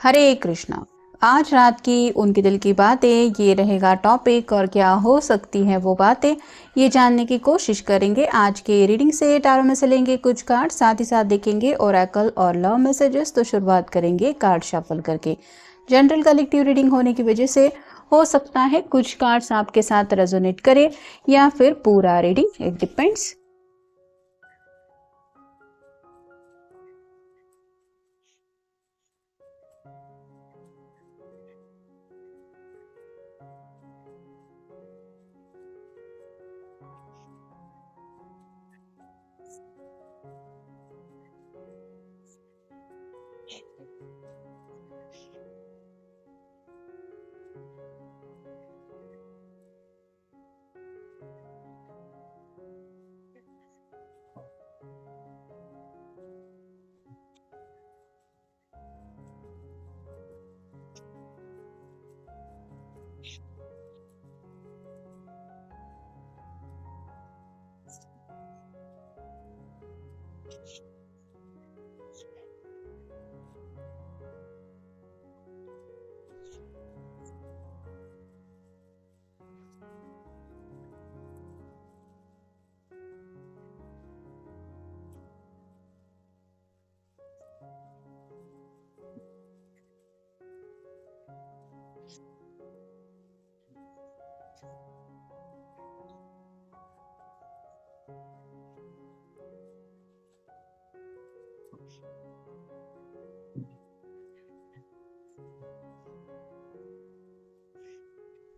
हरे कृष्णा। आज रात की उनके दिल की बातें, ये रहेगा टॉपिक। और क्या हो सकती हैं वो बातें, ये जानने की कोशिश करेंगे। आज के रीडिंग से टारो में से लेंगे कुछ कार्ड, साथ ही साथ देखेंगे ओरेकल और लव मैसेजेस। तो शुरुआत करेंगे कार्ड शफल करके। जनरल कलेक्टिव रीडिंग होने की वजह से हो सकता है कुछ कार्ड्स आपके साथ रेजोनेट करे या फिर पूरा रीडिंग, इट डिपेंड्स।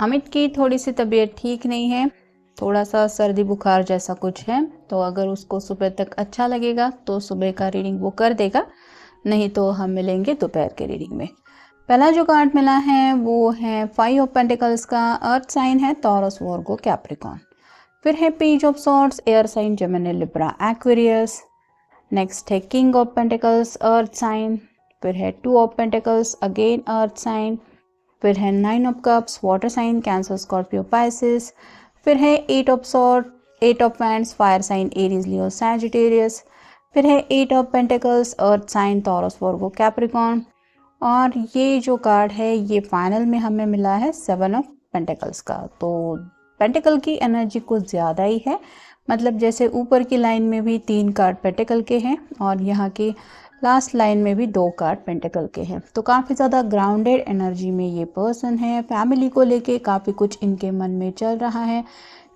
अमित की थोड़ी सी तबीयत ठीक नहीं है, थोड़ा सा सर्दी बुखार जैसा कुछ है। तो अगर उसको सुबह तक अच्छा लगेगा तो सुबह का रीडिंग वो कर देगा, नहीं तो हम मिलेंगे दोपहर के रीडिंग में। पहला जो कार्ड मिला है वो है 5 ऑफ पेंटिकल्स का। अर्थ साइन है टॉरस, वर्गो, कैप्रिकॉर्न। फिर है page of swords, air sign Gemini, Libra, Aquarius. Next है king of pentacles, earth sign. फिर है 2 of pentacles, again earth sign. फिर है 9 of cups, water sign, Cancer, Scorpio, Pisces. फिर है 8 of sword, 8 of wands, fire sign, Aries, Leo, Sagittarius. फिर है 8 of pentacles, earth sign, Taurus, Virgo, Capricorn. और ये जो कार्ड है ये फाइनल में हमें मिला है 7 ऑफ पेंटिकल्स का। तो पेंटिकल की एनर्जी कुछ ज़्यादा ही है, मतलब जैसे ऊपर की लाइन में भी 3 कार्ड पेंटिकल के हैं और यहाँ की लास्ट लाइन में भी 2 कार्ड पेंटिकल के हैं। तो काफ़ी ज़्यादा ग्राउंडेड एनर्जी में ये पर्सन है। फैमिली को लेके काफ़ी कुछ इनके मन में चल रहा है।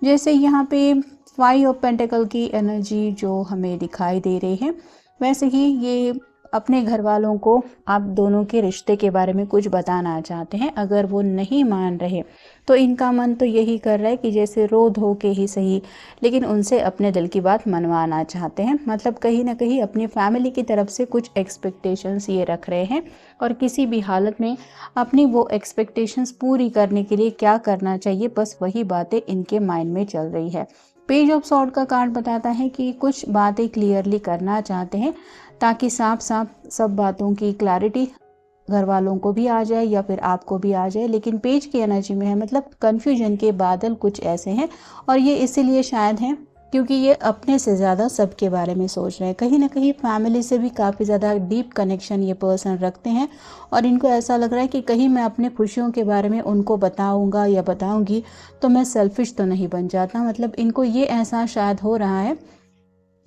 जैसे यहाँ पे 5 ऑफ पेंटिकल की एनर्जी जो हमें दिखाई दे रही है, वैसे ही ये अपने घर वालों को आप दोनों के रिश्ते के बारे में कुछ बताना चाहते हैं। अगर वो नहीं मान रहे तो इनका मन तो यही कर रहा है कि जैसे रो धो के ही सही, लेकिन उनसे अपने दिल की बात मनवाना चाहते हैं। मतलब कहीं ना कहीं अपनी फैमिली की तरफ से कुछ एक्सपेक्टेशंस ये रख रहे हैं और किसी भी हालत में अपनी वो एक्सपेक्टेशंस पूरी करने के लिए क्या करना चाहिए, बस वही बातें इनके माइंड में चल रही है। पेज ऑफ सॉर्ड का कार्ड बताता है कि कुछ बातें क्लियरली करना चाहते हैं ताकि साफ साफ सब बातों की क्लैरिटी घर वालों को भी आ जाए या फिर आपको भी आ जाए। लेकिन पेज की एनर्जी में है, मतलब कन्फ्यूजन के बादल कुछ ऐसे हैं। और ये इसीलिए शायद है क्योंकि ये अपने से ज़्यादा सबके बारे में सोच रहे हैं। कहीं ना कहीं फैमिली से भी काफ़ी ज़्यादा डीप कनेक्शन ये पर्सन रखते हैं और इनको ऐसा लग रहा है कि कहीं मैं अपने खुशियों के बारे में उनको बताऊंगा या बताऊंगी तो मैं सेल्फिश तो नहीं बन जाता। मतलब इनको ये एहसास शायद हो रहा है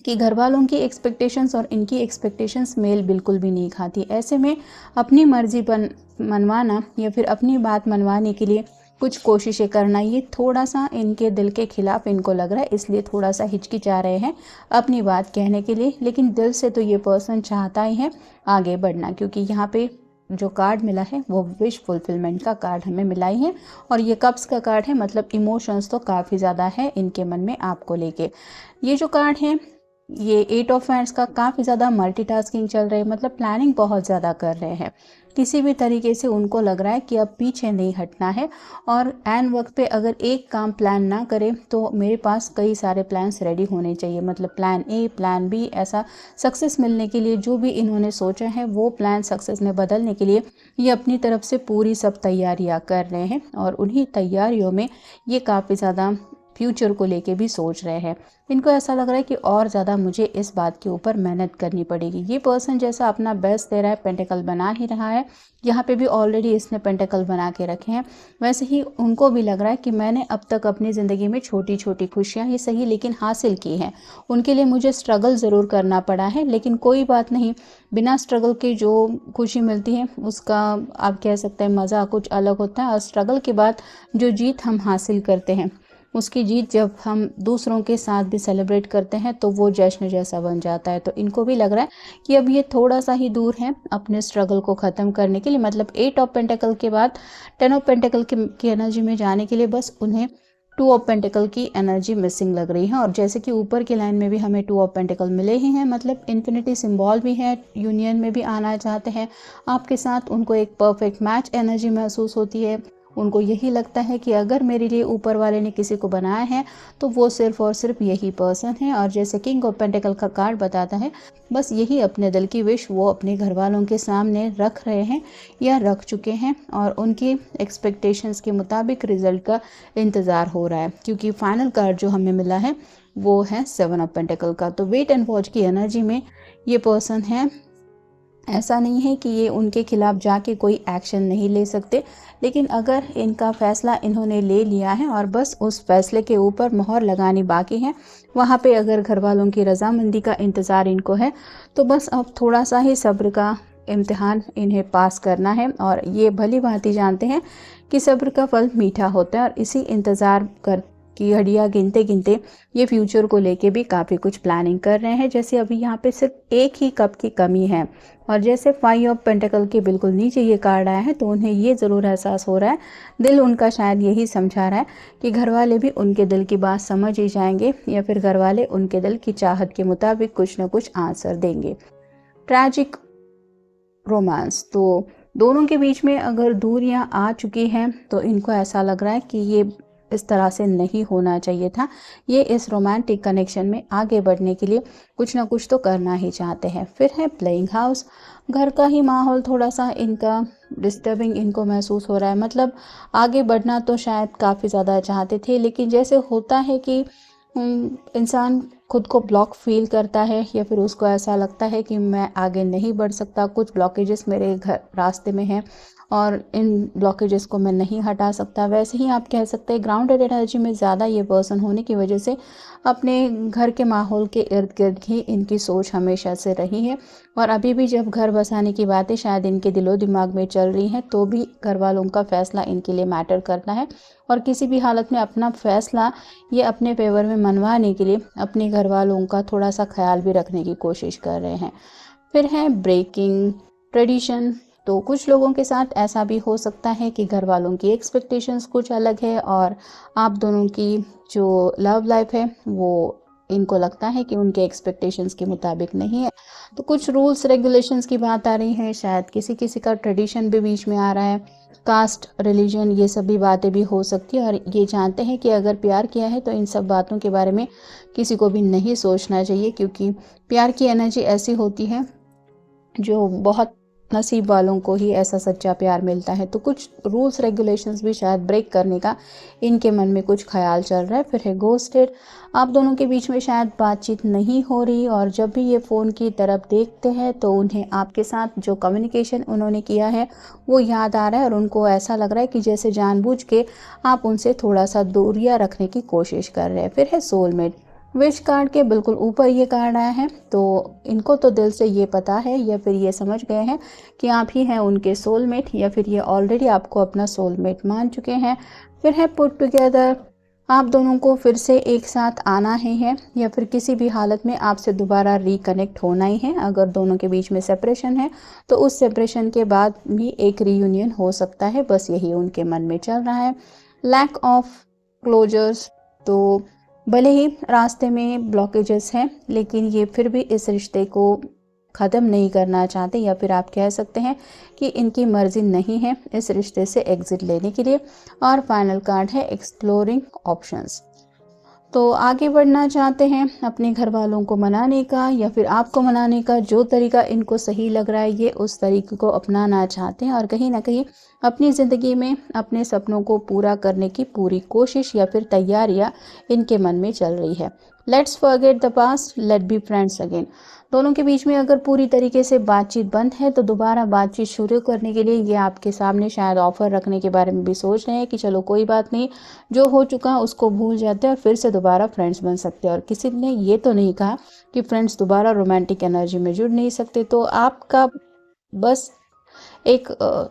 कि घर वालों की एक्सपेक्टेशंस और इनकी एक्सपेक्टेशंस मेल बिल्कुल भी नहीं खाती। ऐसे में अपनी मर्जी पर मनवाना या फिर अपनी बात मनवाने के लिए कुछ कोशिशें करना, ये थोड़ा सा इनके दिल के खिलाफ इनको लग रहा है, इसलिए थोड़ा सा हिचकिचा रहे हैं अपनी बात कहने के लिए। लेकिन दिल से तो ये पर्सन चाहता ही है आगे बढ़ना, क्योंकि यहाँ पे जो कार्ड मिला है वो विश फुलफिलमेंट का कार्ड हमें मिला ही है। और ये कप्स का कार्ड है, मतलब इमोशंस तो काफ़ी ज़्यादा है इनके मन में आपको लेके। ये जो कार्ड है ये 8 ऑफ हैंड्स का, काफ़ी ज़्यादा मल्टीटास्किंग चल रहे हैं, मतलब प्लानिंग बहुत ज़्यादा कर रहे हैं। किसी भी तरीके से उनको लग रहा है कि अब पीछे नहीं हटना है और एन वक्त पे अगर एक काम प्लान ना करें तो मेरे पास कई सारे प्लान्स रेडी होने चाहिए। मतलब प्लान ए, प्लान बी, ऐसा सक्सेस मिलने के लिए जो भी इन्होंने सोचा है वो प्लान सक्सेस में बदलने के लिए ये अपनी तरफ से पूरी सब तैयारियां कर रहे हैं। और उन्हीं तैयारियों में ये काफ़ी ज़्यादा फ्यूचर को लेके भी सोच रहे हैं। इनको ऐसा लग रहा है कि और ज़्यादा मुझे इस बात के ऊपर मेहनत करनी पड़ेगी। ये पर्सन जैसा अपना बेस्ट दे रहा है, पेंटिकल बना ही रहा है, यहाँ पे भी ऑलरेडी इसने पेंटिकल बना के रखे हैं, वैसे ही उनको भी लग रहा है कि मैंने अब तक अपनी ज़िंदगी में छोटी छोटी खुशियाँ ही सही लेकिन हासिल की हैं। उनके लिए मुझे स्ट्रगल ज़रूर करना पड़ा है, लेकिन कोई बात नहीं, बिना स्ट्रगल के जो खुशी मिलती है उसका आप कह सकते हैं मज़ा कुछ अलग होता है। और स्ट्रगल के बाद जो जीत हम हासिल करते हैं, उसकी जीत जब हम दूसरों के साथ भी सेलिब्रेट करते हैं तो वो जश्न जैसा बन जाता है। तो इनको भी लग रहा है कि अब ये थोड़ा सा ही दूर है अपने स्ट्रगल को ख़त्म करने के लिए। मतलब 8 ऑफ पेंटिकल के बाद 10 ऑफ पेंटिकल की एनर्जी में जाने के लिए बस उन्हें 2 ऑफ पेंटिकल की एनर्जी मिसिंग लग रही है। और जैसे कि ऊपर की लाइन में भी हमें 2 ऑफ पेंटिकल मिले ही हैं, मतलब इन्फिनिटी सिंबल भी है, यूनियन में भी आना चाहते हैं आपके साथ। उनको एक परफेक्ट मैच एनर्जी महसूस होती है। उनको यही लगता है कि अगर मेरे लिए ऊपर वाले ने किसी को बनाया है तो वो सिर्फ और सिर्फ यही पर्सन है। और जैसे किंग ऑफ पेंटिकल का कार्ड बताता है, बस यही अपने दिल की विश वो अपने घर वालों के सामने रख रहे हैं या रख चुके हैं, और उनकी एक्सपेक्टेशंस के मुताबिक रिजल्ट का इंतज़ार हो रहा है। क्योंकि फाइनल कार्ड जो हमें मिला है वो है 7 ऑफ पेंटिकल का। तो वेट एंड वॉच की एनर्जी में ये पर्सन है। ऐसा नहीं है कि ये उनके खिलाफ जाके कोई एक्शन नहीं ले सकते, लेकिन अगर इनका फ़ैसला इन्होंने ले लिया है और बस उस फैसले के ऊपर मोहर लगानी बाकी है, वहाँ पे अगर घर वालों की रजामंदी का इंतज़ार इनको है, तो बस अब थोड़ा सा ही सब्र का इम्तिहान इन्हें पास करना है। और ये भली भांति जानते हैं कि सब्र का फल मीठा होता है, और इसी इंतज़ार कर की घड़ियाँ गिनते गिनते ये फ्यूचर को लेके भी काफ़ी कुछ प्लानिंग कर रहे हैं। जैसे अभी यहाँ पे सिर्फ एक ही कप की कमी है, और जैसे 5 ऑफ पेंटिकल के बिल्कुल नीचे ये कार्ड आया है, तो उन्हें ये ज़रूर एहसास हो रहा है, दिल उनका शायद यही समझा रहा है कि घर वाले भी उनके दिल की बात समझ ही जाएंगे, या फिर घर वाले उनके दिल की चाहत के मुताबिक कुछ ना कुछ आंसर देंगे। ट्रैजिक रोमांस, तो दोनों के बीच में अगर दूरियां आ चुकी हैं तो इनको ऐसा लग रहा है कि ये इस तरह से नहीं होना चाहिए था। ये इस रोमांटिक कनेक्शन में आगे बढ़ने के लिए कुछ ना कुछ तो करना ही चाहते हैं। फिर है प्लेइंग हाउस, घर का ही माहौल थोड़ा सा इनका डिस्टर्बिंग इनको महसूस हो रहा है। मतलब आगे बढ़ना तो शायद काफ़ी ज़्यादा चाहते थे, लेकिन जैसे होता है कि इंसान खुद को ब्लॉक फील करता है, या फिर उसको ऐसा लगता है कि मैं आगे नहीं बढ़ सकता, कुछ ब्लॉकेजेस मेरे घर रास्ते में हैं और इन ब्लॉकेजेस को मैं नहीं हटा सकता। वैसे ही आप कह सकते हैं ग्राउंडेड एनर्जी में ज़्यादा ये पर्सन होने की वजह से अपने घर के माहौल के इर्द गिर्द ही इनकी सोच हमेशा से रही है। और अभी भी जब घर बसाने की बातें शायद इनके दिलो दिमाग में चल रही हैं, तो भी घर वालों का फैसला इनके लिए मैटर करता है, और किसी भी हालत में अपना फैसला ये अपने फेवर में मनवाने के लिए अपने घर वालों का थोड़ा सा ख्याल भी रखने की कोशिश कर रहे हैं। फिर है ब्रेकिंग ट्रेडिशन, तो कुछ लोगों के साथ ऐसा भी हो सकता है कि घर वालों की एक्सपेक्टेशंस कुछ अलग है और आप दोनों की जो लव लाइफ है वो इनको लगता है कि उनके एक्सपेक्टेशंस के मुताबिक नहीं है। तो कुछ रूल्स रेगुलेशंस की बात आ रही है, शायद किसी किसी का ट्रेडिशन भी बीच में आ रहा है, कास्ट रिलीजन ये सभी बातें भी हो सकती है। और ये जानते हैं कि अगर प्यार किया है तो इन सब बातों के बारे में किसी को भी नहीं सोचना चाहिए, क्योंकि प्यार की एनर्जी ऐसी होती है जो बहुत नसीब वालों को ही ऐसा सच्चा प्यार मिलता है। तो कुछ रूल्स रेगुलेशंस भी शायद ब्रेक करने का इनके मन में कुछ ख्याल चल रहा है। फिर है गोस्टेड, आप दोनों के बीच में शायद बातचीत नहीं हो रही, और जब भी ये फ़ोन की तरफ देखते हैं तो उन्हें आपके साथ जो कम्युनिकेशन उन्होंने किया है वो याद आ रहा है, और उनको ऐसा लग रहा है कि जैसे जानबूझ के आप उनसे थोड़ा सा दूरियां रखने की कोशिश कर रहे हैं। फिर है सोलमेट, विश कार्ड के बिल्कुल ऊपर ये कार्ड आया है, तो इनको तो दिल से ये पता है या फिर ये समझ गए हैं कि आप ही हैं उनके सोलमेट, या फिर ये ऑलरेडी आपको अपना सोलमेट मान चुके हैं। फिर है पुट टुगेदर, आप दोनों को फिर से एक साथ आना ही है, या फिर किसी भी हालत में आपसे दोबारा रिकनेक्ट होना ही है। अगर दोनों के बीच में सेपरेशन है तो उस सेपरेशन के बाद भी एक रीयूनियन हो सकता है, बस यही उनके मन में चल रहा है। लैक ऑफ क्लोजर्स, तो भले ही रास्ते में ब्लॉकेजेस हैं, लेकिन ये फिर भी इस रिश्ते को ख़त्म नहीं करना चाहते, या फिर आप कह सकते हैं कि इनकी मर्ज़ी नहीं है इस रिश्ते से एग्ज़िट लेने के लिए। और फाइनल कार्ड है एक्सप्लोरिंग ऑप्शंस, तो आगे बढ़ना चाहते हैं अपने घर वालों को मनाने का या फिर आपको मनाने का, जो तरीका इनको सही लग रहा है ये उस तरीके को अपनाना चाहते हैं और कहीं ना कहीं अपनी ज़िंदगी में अपने सपनों को पूरा करने की पूरी कोशिश या फिर तैयारियां इनके मन में चल रही है। Let's forget the past, let be friends again. दोनों के बीच में अगर पूरी तरीके से बातचीत बंद है तो दोबारा बातचीत शुरू करने के लिए ये आपके सामने शायद ऑफर रखने के बारे में भी सोच रहे हैं कि चलो कोई बात नहीं, जो हो चुका है उसको भूल जाते हैं और फिर से दोबारा फ्रेंड्स बन सकते हैं। और किसी ने ये तो नहीं कहा कि फ्रेंड्स दोबारा रोमांटिक एनर्जी में जुड़ नहीं सकते। तो आपका बस एक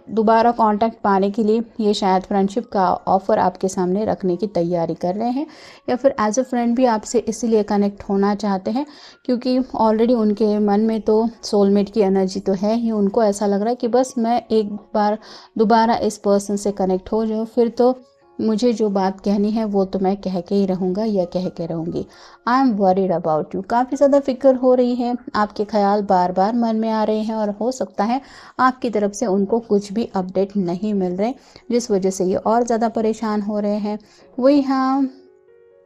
दोबारा कांटेक्ट पाने के लिए ये शायद फ्रेंडशिप का ऑफ़र आपके सामने रखने की तैयारी कर रहे हैं या फिर एज अ फ्रेंड भी आपसे इसीलिए कनेक्ट होना चाहते हैं क्योंकि ऑलरेडी उनके मन में तो सोलमेट की एनर्जी तो है ही। उनको ऐसा लग रहा है कि बस मैं एक बार दोबारा इस पर्सन से कनेक्ट हो जाऊँ, फिर तो मुझे जो बात कहनी है वो तो मैं कह के ही रहूँगा या कह के रहूँगी। I am worried about you, काफ़ी ज़्यादा फिक्र हो रही है, आपके ख्याल बार बार मन में आ रहे हैं और हो सकता है आपकी तरफ से उनको कुछ भी अपडेट नहीं मिल रहे जिस वजह से ये और ज़्यादा परेशान हो रहे हैं। वही हाँ,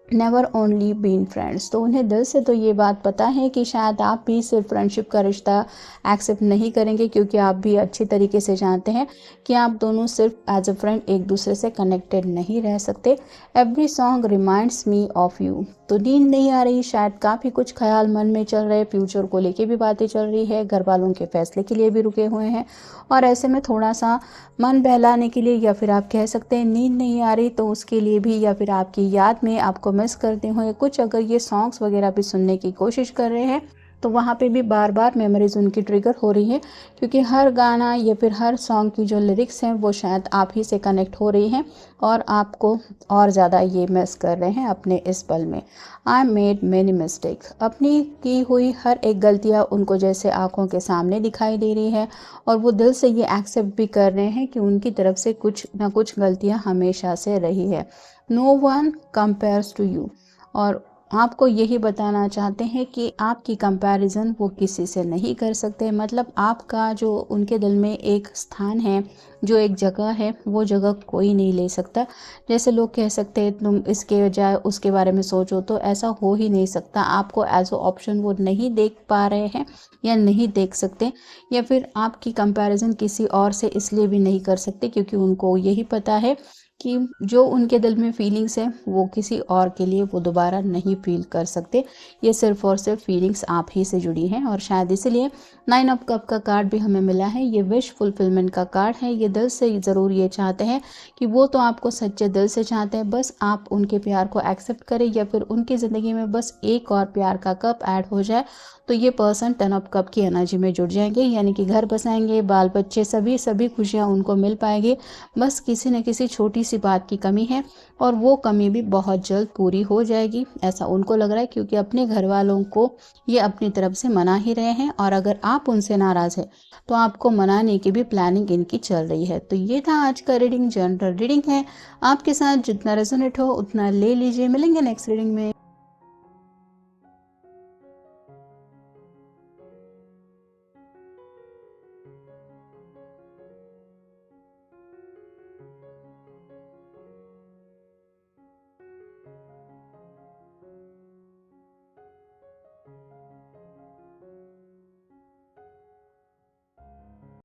नेवर ओनली बीन फ्रेंड्स, तो उन्हें दिल से तो ये बात पता है कि शायद आप भी सिर्फ फ्रेंडशिप का रिश्ता एक्सेप्ट नहीं करेंगे क्योंकि आप भी अच्छी तरीके से जानते हैं कि आप दोनों सिर्फ एज अ फ्रेंड एक दूसरे से कनेक्टेड नहीं रह सकते। Every song reminds me of you, तो नींद नहीं आ रही, शायद काफ़ी कुछ ख्याल मन में चल रहे, फ्यूचर को लेके भी बातें चल रही है, घर वालों के फैसले के लिए भी रुके हुए हैं और ऐसे में थोड़ा सा मन बहलाने के लिए या फिर आप कह सकते हैं नींद नहीं आ रही तो उसके लिए भी या फिर आपकी याद में आपको मिस करते हुए कुछ अगर ये सॉन्ग्स वगैरह भी सुनने की कोशिश कर रहे हैं तो वहाँ पे भी बार बार मेमोरीज उनकी ट्रिगर हो रही है क्योंकि हर गाना या फिर हर सॉन्ग की जो लिरिक्स हैं वो शायद आप ही से कनेक्ट हो रही हैं और आपको और ज़्यादा ये मिस कर रहे हैं अपने इस पल में। आई मेड मैनी मिस्टेक, अपनी की हुई हर एक गलतियाँ उनको जैसे आंखों के सामने दिखाई दे रही है और वो दिल से ये एक्सेप्ट भी कर रहे हैं कि उनकी तरफ से कुछ ना कुछ गलतियाँ हमेशा से रही है। No one compares to you, और आपको यही बताना चाहते हैं कि आपकी कंपैरिजन वो किसी से नहीं कर सकते। मतलब आपका जो उनके दिल में एक स्थान है, जो एक जगह है, वो जगह कोई नहीं ले सकता। जैसे लोग कह सकते हैं तुम इसके बजाय उसके बारे में सोचो, तो ऐसा हो ही नहीं सकता। आपको एज अ ऑप्शन वो नहीं देख पा रहे हैं या नहीं देख सकते, या फिर आपकी कंपैरिजन किसी और से इसलिए भी नहीं कर सकते क्योंकि उनको यही पता है कि जो उनके दिल में फीलिंग्स हैं वो किसी और के लिए वो दोबारा नहीं फील कर सकते। ये सिर्फ़ और सिर्फ फीलिंग्स आप ही से जुड़ी हैं और शायद इसलिए 9 ऑफ कप का कार्ड भी हमें मिला है। ये विश फुलफिलमेंट का कार्ड है। ये दिल से ज़रूर ये चाहते हैं कि वो तो आपको सच्चे दिल से चाहते हैं, बस आप उनके प्यार को एक्सेप्ट करें या फिर उनकी ज़िंदगी में बस एक और प्यार का कप ऐड हो जाए तो ये पर्सन 10 ऑफ कप की एनर्जी में जुड़ जाएंगे, यानी कि घर बसाएंगे, बाल बच्चे, सभी खुशियाँ उनको मिल पाएंगी। बस किसी न किसी छोटी सी बात की कमी है और वो कमी भी बहुत जल्द पूरी हो जाएगी, ऐसा उनको लग रहा है क्योंकि अपने घर वालों को ये अपनी तरफ से मना ही रहे हैं और अगर आप उनसे नाराज़ हैं तो आपको मनाने की भी प्लानिंग इनकी चल रही है। तो ये था आज का रीडिंग, जनरल रीडिंग है, आपके साथ जितना रेजोनेट हो उतना ले लीजिए। मिलेंगे नेक्स्ट रीडिंग में।